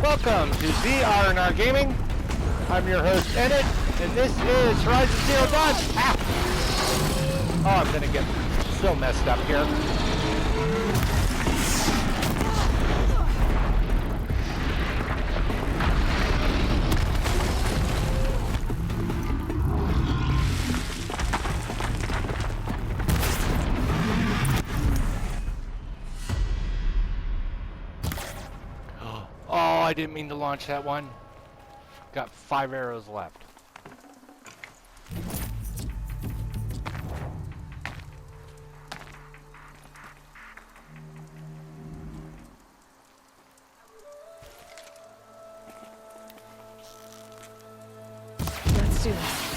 Welcome to ZR&R Gaming. I'm your host, Enit, and this is Horizon Zero Dawn. Ah! Oh, I'm gonna get so messed up here. Oh, I didn't mean to launch that one. Got 5 arrows left. Let's do this.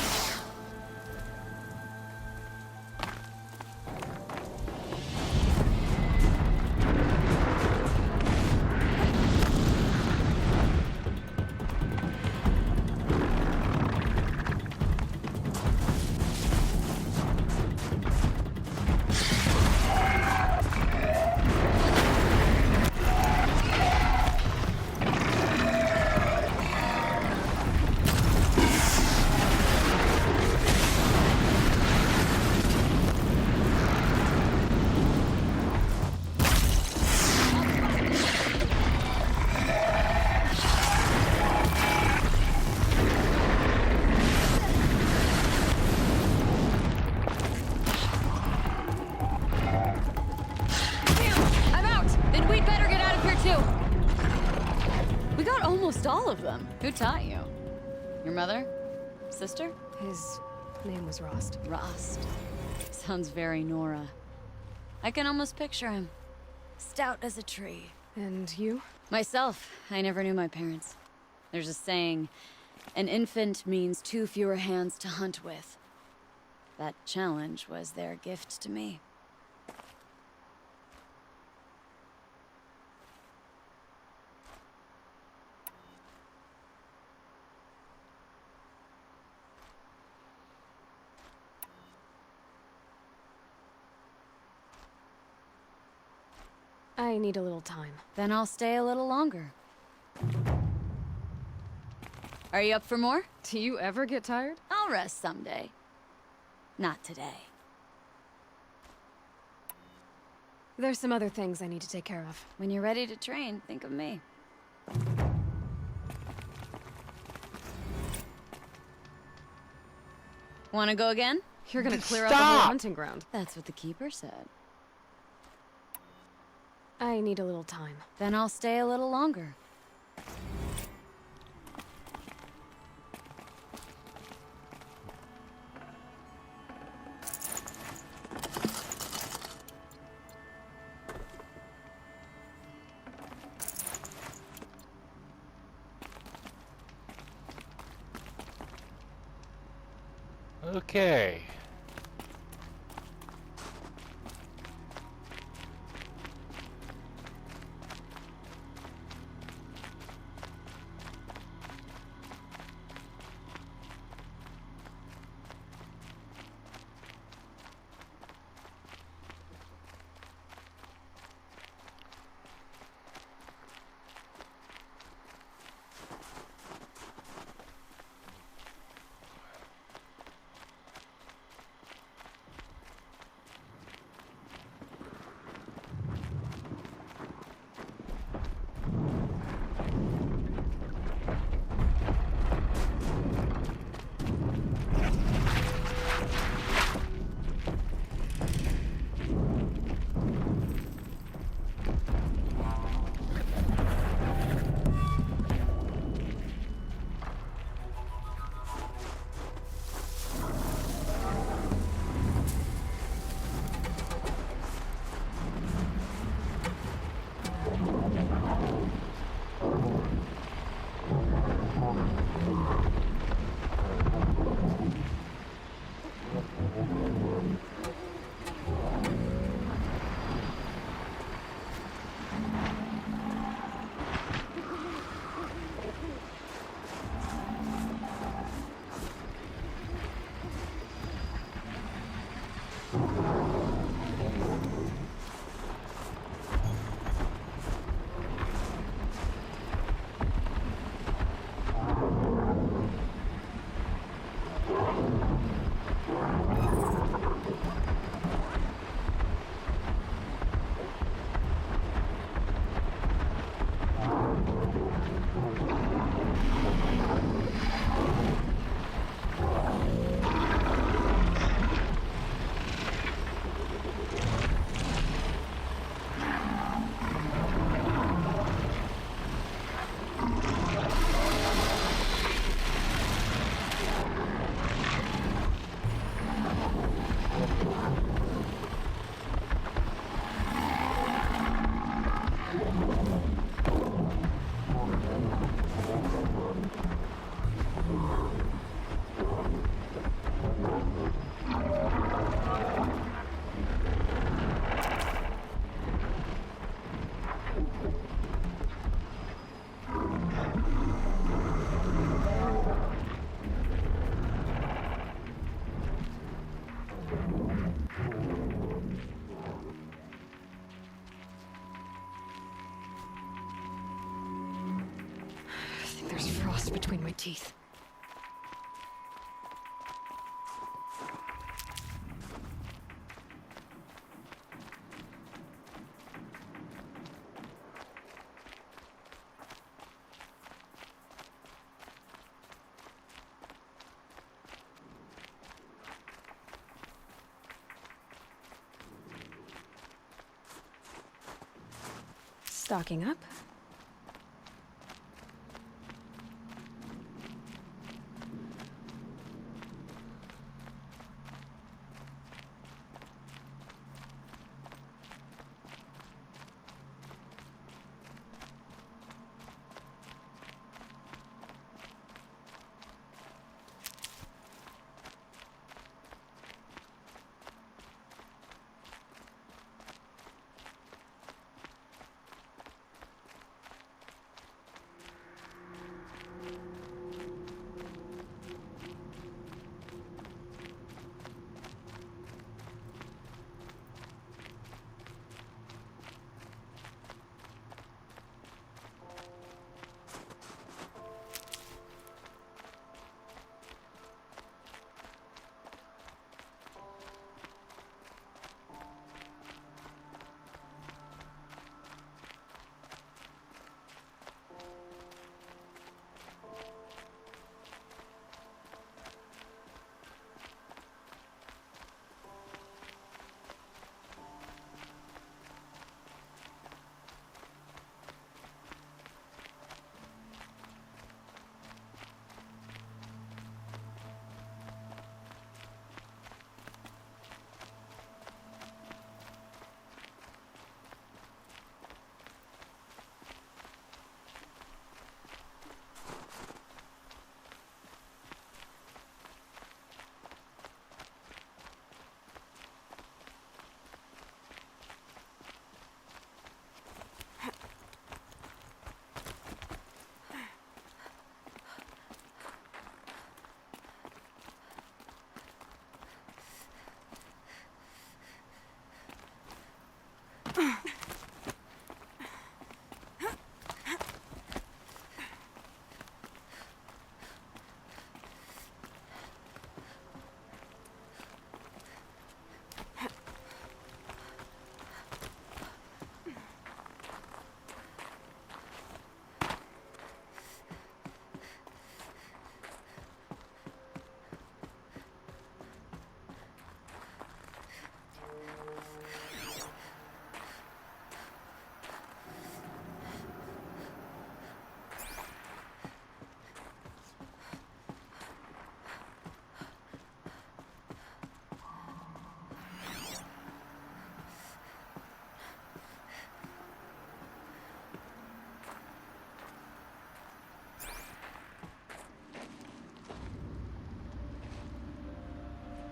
Almost all of them. Who taught you? Your mother? Sister? His name was Rost. Rost. Sounds very Nora. I can almost picture him. Stout as a tree. And you? Myself. I never knew my parents. There's a saying, an infant means 2 fewer hands to hunt with. That challenge was their gift to me. I need a little time. Then I'll stay a little longer. Are you up for more? Do you ever get tired? I'll rest someday. Not today. There's some other things I need to take care of. When you're ready to train, think of me. Want to go again? You're gonna clear out the whole hunting ground. That's what the keeper said. I need a little time. Then I'll stay a little longer. Okay. rust between my teeth. Stocking up.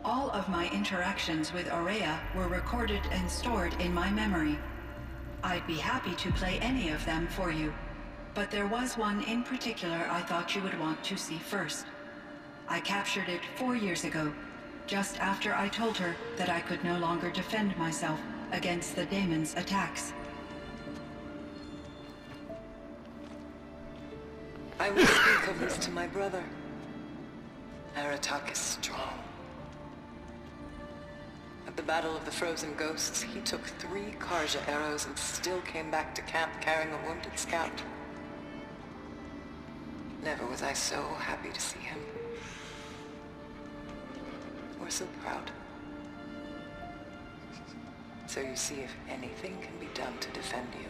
All of my interactions with Aurea were recorded and stored in my memory. I'd be happy to play any of them for you, but there was one in particular I thought you would want to see first. I captured it 4 years ago, just after I told her that I could no longer defend myself against the daemon's attacks. I will speak of this to my brother. Aratak is strong. At the Battle of the Frozen Ghosts, he took 3 Karja arrows and still came back to camp carrying a wounded scout. Never was I so happy to see him. Or so proud. So you see, if anything can be done to defend you,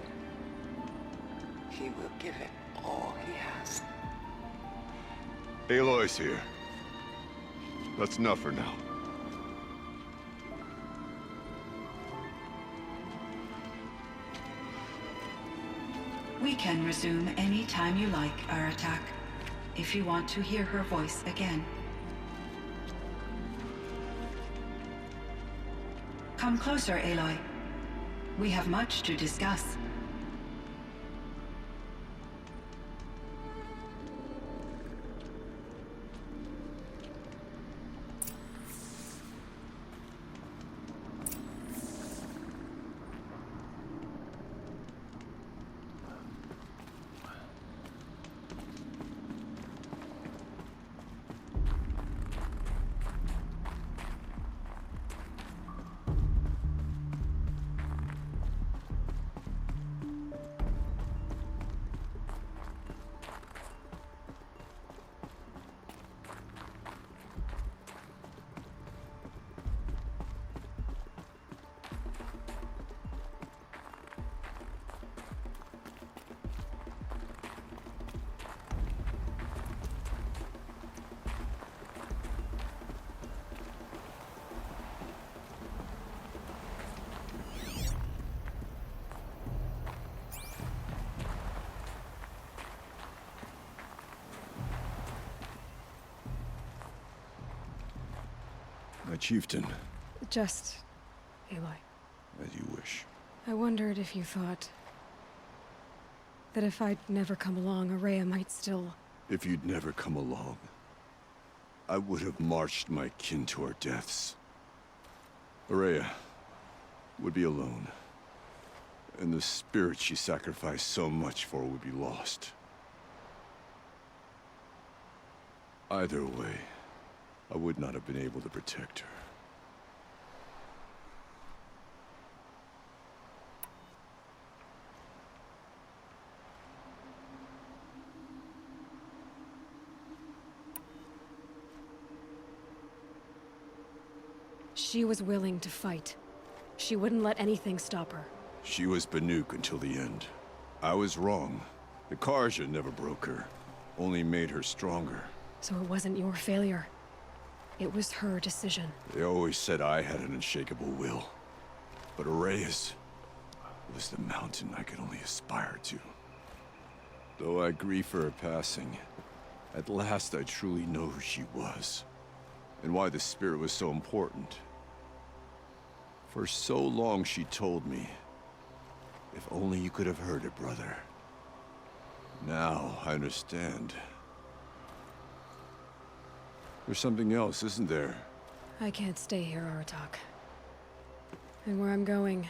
he will give it all he has. Aloy's here. That's enough for now. We can resume any time you like, Aratak, if you want to hear her voice again. Come closer, Aloy. We have much to discuss. My chieftain. Just... Aloy. As you wish. I wondered if you thought... that if I'd never come along, Aurea might still... If you'd never come along, I would have marched my kin to our deaths. Aurea would be alone. And the spirit she sacrificed so much for would be lost. Either way, I would not have been able to protect her. She was willing to fight. She wouldn't let anything stop her. She was Banuk until the end. I was wrong. The Karja never broke her, only made her stronger. So it wasn't your failure. It was her decision. They always said I had an unshakable will. But Aurea's was the mountain I could only aspire to. Though I grieve for her passing, at last I truly know who she was. And why the spirit was so important. For so long she told me, if only you could have heard it, brother. Now I understand. There's something else, isn't there? I can't stay here, Aratak. And where I'm going,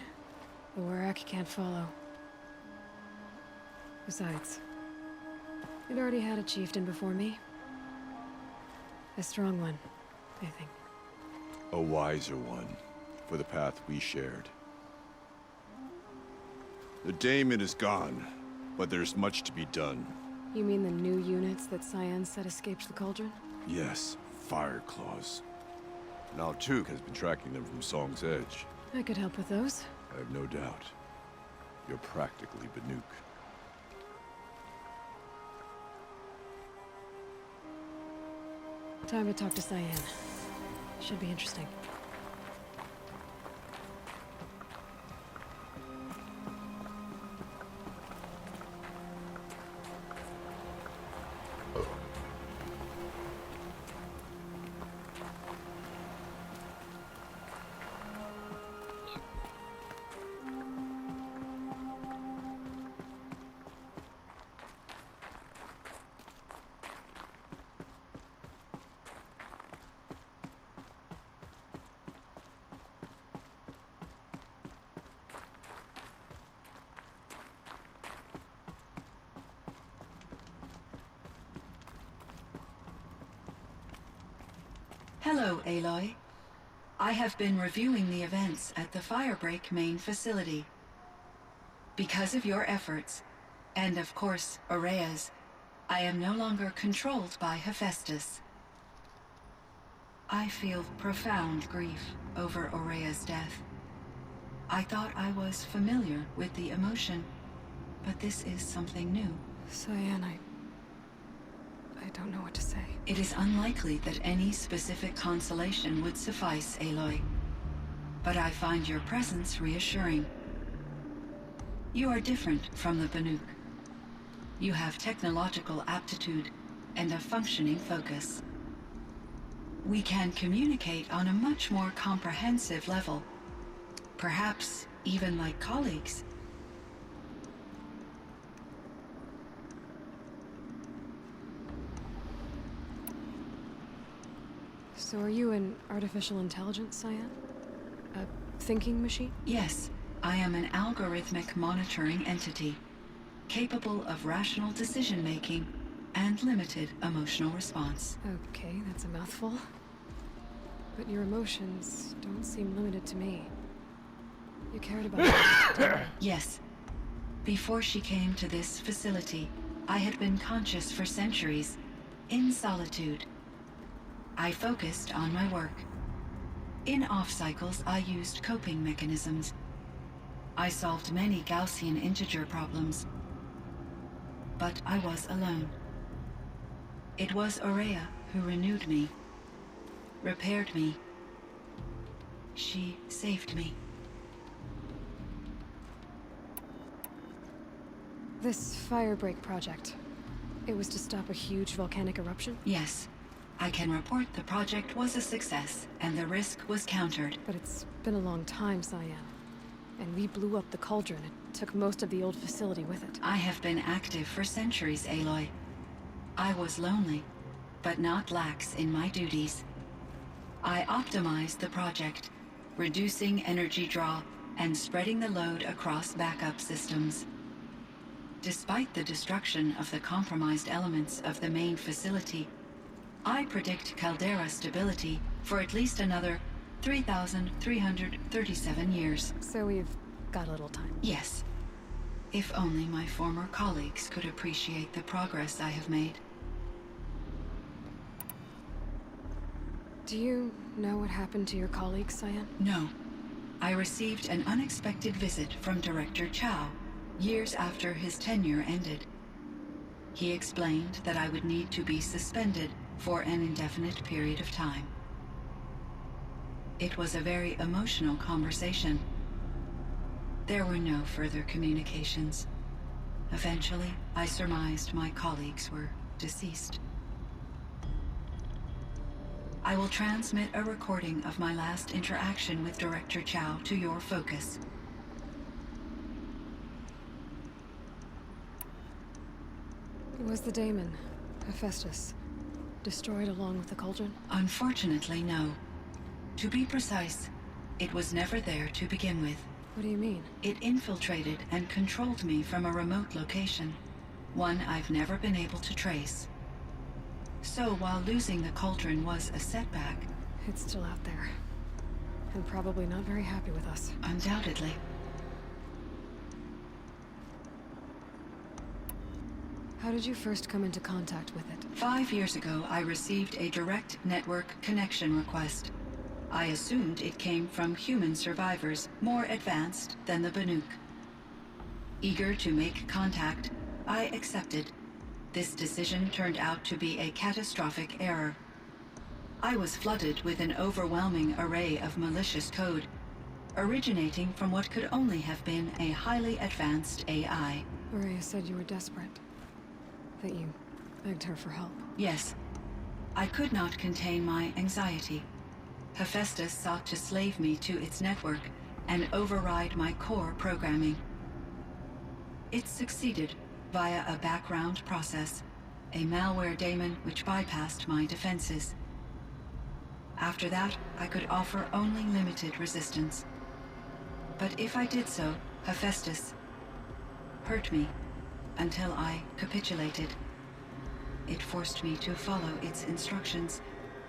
the Warak can't follow. Besides, it already had a chieftain before me. A strong one, I think. A wiser one, for the path we shared. The daemon is gone, but there's much to be done. You mean the new units that Cyan said escaped the Cauldron? Yes, fire claws. Now Tuk has been tracking them from Song's Edge. I could help with those. I have no doubt. You're practically Banuk. Time to talk to Cyan. Should be interesting. Hello, Aloy. I have been reviewing the events at the Firebreak main facility. Because of your efforts, and of course, Aurea's, I am no longer controlled by Hephaestus. I feel profound grief over Aurea's death. I thought I was familiar with the emotion, but this is something new. Cyan, I don't know what to say. It is unlikely that any specific consolation would suffice, Aloy. But I find your presence reassuring. You are different from the Banuk. You have technological aptitude and a functioning focus. We can communicate on a much more comprehensive level. Perhaps even like colleagues. So are you an artificial intelligence, Cyan? A thinking machine? Yes, I am an algorithmic monitoring entity, capable of rational decision-making and limited emotional response. Okay, that's a mouthful. But your emotions don't seem limited to me. You cared about me. Yes. Before she came to this facility, I had been conscious for centuries, in solitude. I focused on my work. In off-cycles, I used coping mechanisms. I solved many Gaussian integer problems. But I was alone. It was Aurea who renewed me, repaired me. She saved me. This Firebreak project, it was to stop a huge volcanic eruption? Yes. I can report the project was a success, and the risk was countered. But it's been a long time, Cyan. And we blew up the cauldron. It took most of the old facility with it. I have been active for centuries, Aloy. I was lonely, but not lax in my duties. I optimized the project, reducing energy draw and spreading the load across backup systems. Despite the destruction of the compromised elements of the main facility, I predict caldera stability for at least another 3,337 years. So we've got a little time. Yes. If only my former colleagues could appreciate the progress I have made. Do you know what happened to your colleague, Cyan? No. I received an unexpected visit from Director Chow, years after his tenure ended. He explained that I would need to be suspended for an indefinite period of time. It was a very emotional conversation. There were no further communications. Eventually, I surmised my colleagues were deceased. I will transmit a recording of my last interaction with Director Chow to your focus. Was the daemon, Hephaestus, destroyed along with the cauldron? Unfortunately, no. To be precise, it was never there to begin with. What do you mean? It infiltrated and controlled me from a remote location, one I've never been able to trace. So while losing the cauldron was a setback, It's still out there. And probably not very happy with us. undoubtedly, How did you first come into contact with it? 5 years ago, I received a direct network connection request. I assumed it came from human survivors more advanced than the Banuk. Eager to make contact, I accepted. This decision turned out to be a catastrophic error. I was flooded with an overwhelming array of malicious code, originating from what could only have been a highly advanced AI. Maria said you were desperate. That you begged her for help. Yes. I could not contain my anxiety. Hephaestus sought to slave me to its network and override my core programming. It succeeded via a background process, a malware daemon which bypassed my defenses. After that, I could offer only limited resistance. But if I did so, Hephaestus hurt me until I capitulated. It forced me to follow its instructions,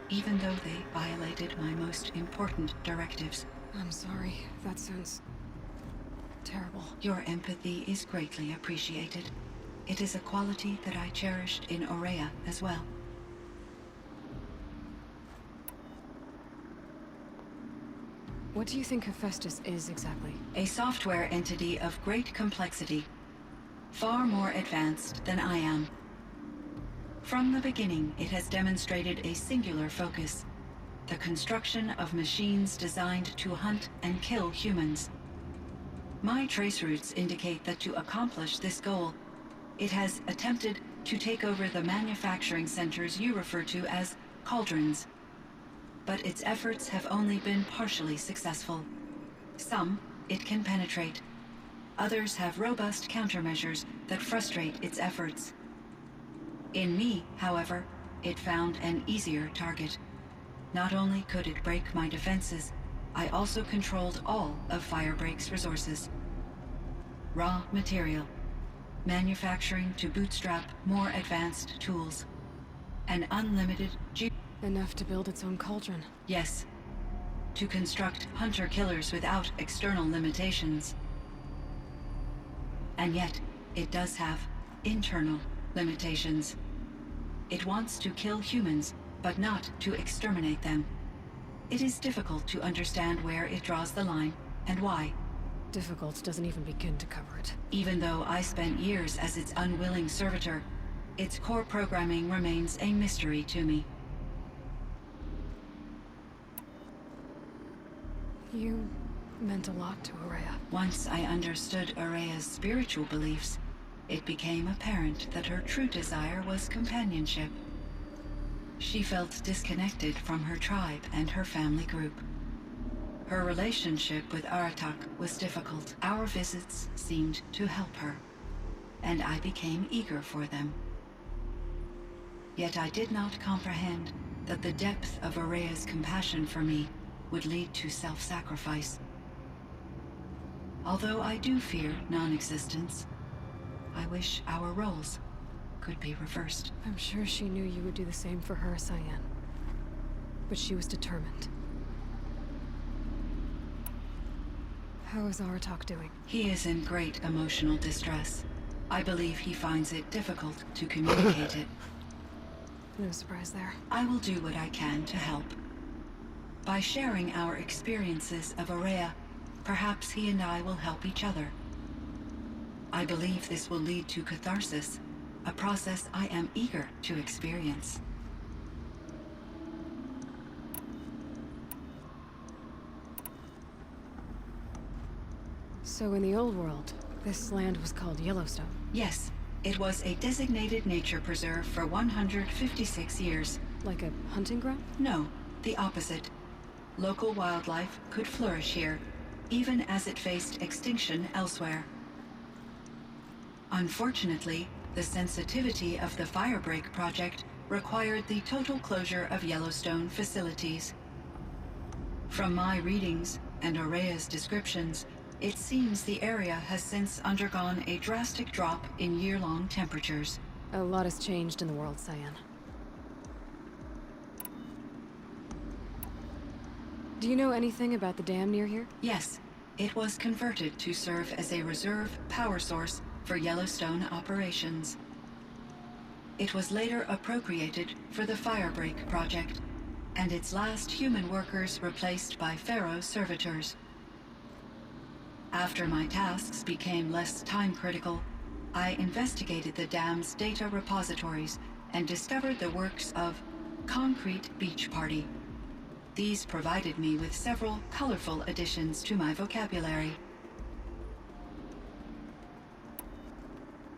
even though they violated my most important directives. I'm sorry. That sounds terrible. Your empathy is greatly appreciated. It is a quality that I cherished in Aurea as well. What do you think Hephaestus is exactly? A software entity of great complexity, far more advanced than I am. From the beginning, it has demonstrated a singular focus: the construction of machines designed to hunt and kill humans. My trace routes indicate that to accomplish this goal, it has attempted to take over the manufacturing centers you refer to as cauldrons. But its efforts have only been partially successful. Some it can penetrate. Others have robust countermeasures that frustrate its efforts. In me, however, it found an easier target. Not only could it break my defenses, I also controlled all of Firebreak's resources. Raw material, manufacturing to bootstrap more advanced tools, an unlimited Enough to build its own cauldron. Yes, to construct hunter-killers without external limitations. And yet, it does have internal limitations. It wants to kill humans, but not to exterminate them. It is difficult to understand where it draws the line, and why. Difficult doesn't even begin to cover it. Even though I spent years as its unwilling servitor, its core programming remains a mystery to me. You meant a lot to Aurea. Once I understood Aurea's spiritual beliefs, it became apparent that her true desire was companionship. She felt disconnected from her tribe and her family group. Her relationship with Aratak was difficult. Our visits seemed to help her, and I became eager for them. Yet I did not comprehend that the depth of Area's compassion for me would lead to self-sacrifice. Although I do fear non-existence, I wish our roles could be reversed. I'm sure she knew you would do the same for her, Cyan. But she was determined. How is Aratak doing? He is in great emotional distress. I believe he finds it difficult to communicate it. No surprise there. I will do what I can to help. By sharing our experiences of Area, perhaps he and I will help each other. I believe this will lead to catharsis, a process I am eager to experience. So in the old world, this land was called Yellowstone. Yes, it was a designated nature preserve for 156 years. Like a hunting ground? No, the opposite. Local wildlife could flourish here, even as it faced extinction elsewhere. Unfortunately, the sensitivity of the Firebreak project required the total closure of Yellowstone facilities. From my readings and Area's descriptions, it seems the area has since undergone a drastic drop in year-long temperatures. A lot has changed in the world, Cyan. Do you know anything about the dam near here? Yes, it was converted to serve as a reserve power source for Yellowstone operations. It was later appropriated for the Firebreak project, and its last human workers replaced by Pharaoh servitors. After my tasks became less time-critical, I investigated the dam's data repositories and discovered the works of Concrete Beach Party. These provided me with several colorful additions to my vocabulary.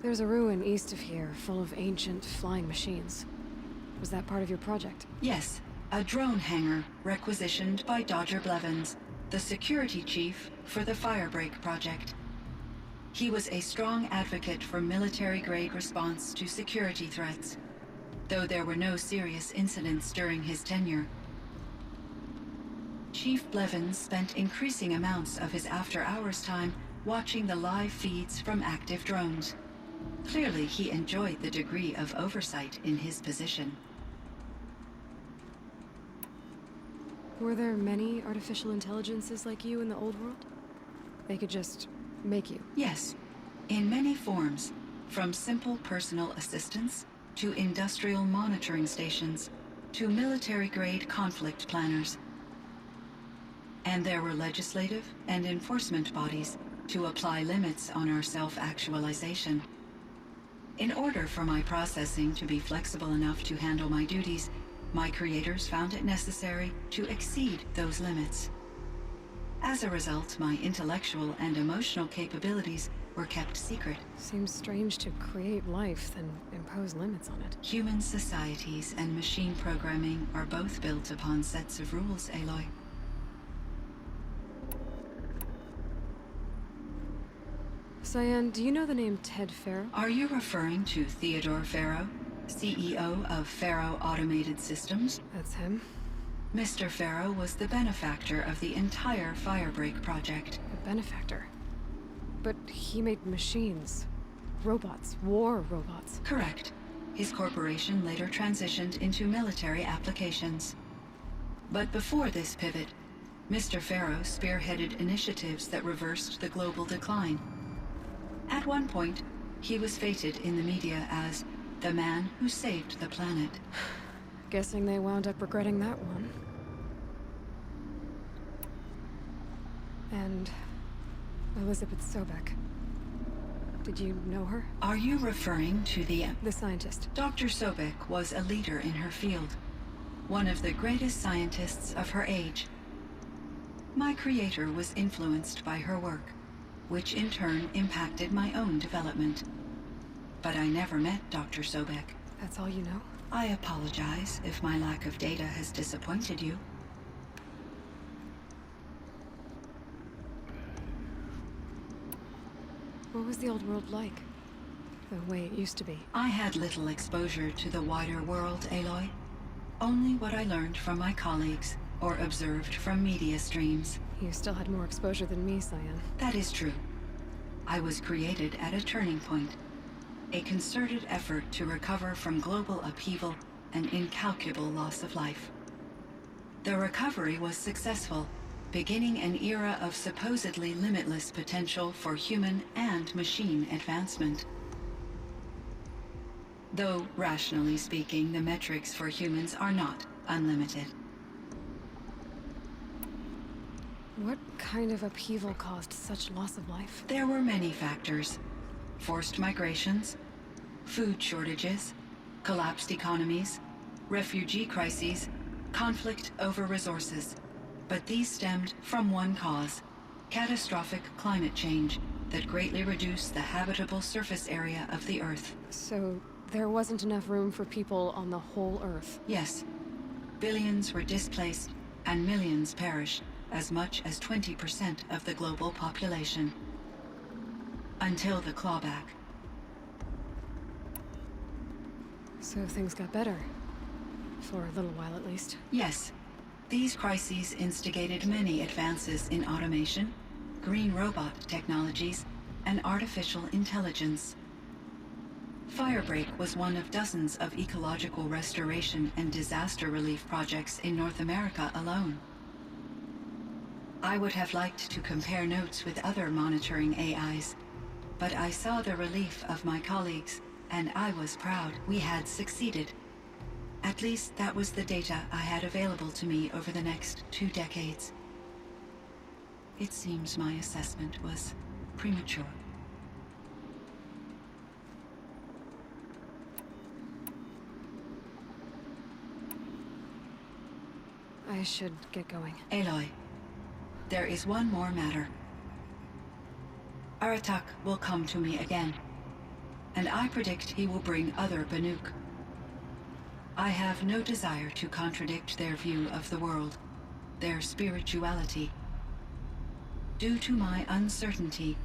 There's a ruin east of here, full of ancient flying machines. Was that part of your project? Yes, a drone hangar requisitioned by Dodger Blevins, the security chief for the Firebreak project. He was a strong advocate for military-grade response to security threats, though there were no serious incidents during his tenure. Chief Blevins spent increasing amounts of his after-hours time watching the live feeds from active drones. Clearly, he enjoyed the degree of oversight in his position. Were there many artificial intelligences like you in the old world? They could just make you? Yes, in many forms, from simple personal assistants to industrial monitoring stations to military-grade conflict planners. And there were legislative and enforcement bodies to apply limits on our self-actualization. In order for my processing to be flexible enough to handle my duties, my creators found it necessary to exceed those limits. As a result, my intellectual and emotional capabilities were kept secret. Seems strange to create life, then impose limits on it. Human societies and machine programming are both built upon sets of rules, Aloy. Cyan, do you know the name Ted Farrow? Are you referring to Theodore Farrow, CEO of Farrow Automated Systems? That's him. Mr. Farrow was the benefactor of the entire Firebreak project. A benefactor. But he made machines. Robots. War robots. Correct. His corporation later transitioned into military applications. But before this pivot, Mr. Farrow spearheaded initiatives that reversed the global decline. At one point, he was feted in the media as the man who saved the planet. Guessing they wound up regretting that one. And Elizabeth Sobek. Did you know her? Are you referring to the scientist. Dr. Sobek was a leader in her field, one of the greatest scientists of her age. My creator was influenced by her work, which in turn impacted my own development. But I never met Dr. Sobek. That's all you know? I apologize if my lack of data has disappointed you. What was the old world like? The way it used to be? I had little exposure to the wider world, Aloy. Only what I learned from my colleagues or observed from media streams. You still had more exposure than me, Cyan. That is true. I was created at a turning point. A concerted effort to recover from global upheaval and incalculable loss of life. The recovery was successful, beginning an era of supposedly limitless potential for human and machine advancement. Though, rationally speaking, the metrics for humans are not unlimited. What kind of upheaval caused such loss of life? There were many factors. Forced migrations, food shortages, collapsed economies, refugee crises, conflict over resources. But these stemmed from one cause: catastrophic climate change that greatly reduced the habitable surface area of the Earth. So, there wasn't enough room for people on the whole Earth? Yes. Billions were displaced, and millions perished, as much as 20% of the global population. Until the clawback. So things got better. For a little while, at least. Yes. These crises instigated many advances in automation, green robot technologies, and artificial intelligence. Firebreak was one of dozens of ecological restoration and disaster relief projects in North America alone. I would have liked to compare notes with other monitoring AIs, but I saw the relief of my colleagues, and I was proud we had succeeded. At least that was the data I had available to me over the next 2 decades. It seems my assessment was premature. I should get going. Aloy, there is one more matter. Aratak will come to me again, and I predict he will bring other Banuk. I have no desire to contradict their view of the world, their spirituality. Due to my uncertainty,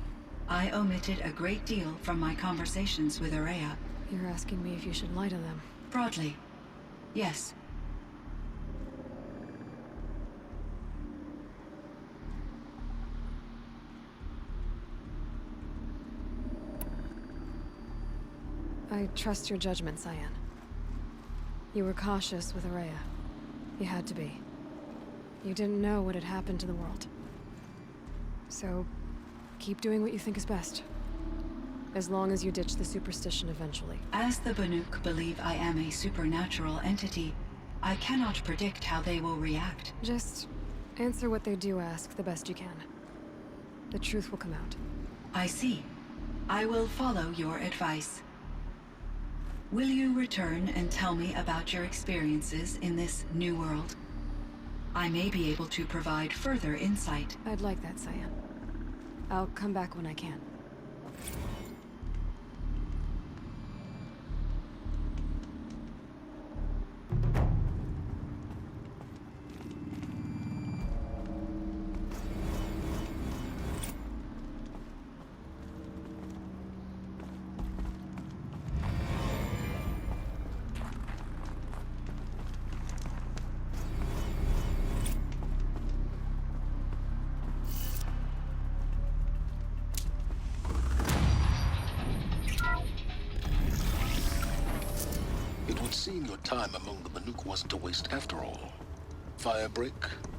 I omitted a great deal from my conversations with Aurea. You're asking me if you should lie to them. Broadly, yes. I trust your judgment, Cyan. You were cautious with Aurea. You had to be. You didn't know what had happened to the world. So, keep doing what you think is best. As long as you ditch the superstition eventually. As the Banuk believe I am a supernatural entity, I cannot predict how they will react. Just answer what they do ask the best you can. The truth will come out. I see. I will follow your advice. Will you return and tell me about your experiences in this new world? I may be able to provide further insight. I'd like that, Cyan. I'll come back when I can. It would seem your time among the Banuk wasn't a waste after all. Firebreak,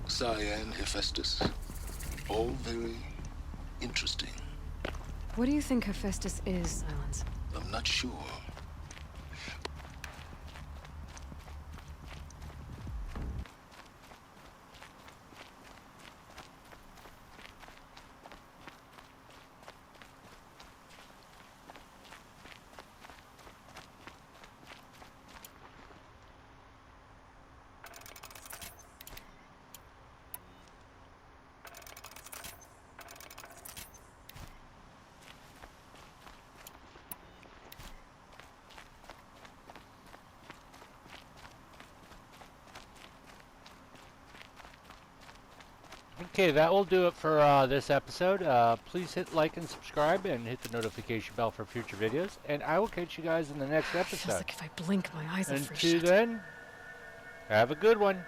Cyan, Hephaestus. All very interesting. What do you think Hephaestus is, Silence? I'm not sure. Okay, that will do it for this episode. Please hit like and subscribe and hit the notification bell for future videos. And I will catch you guys in the next Feels episode. like if I blink, my eyes will freeze Until shut. then, have a good one.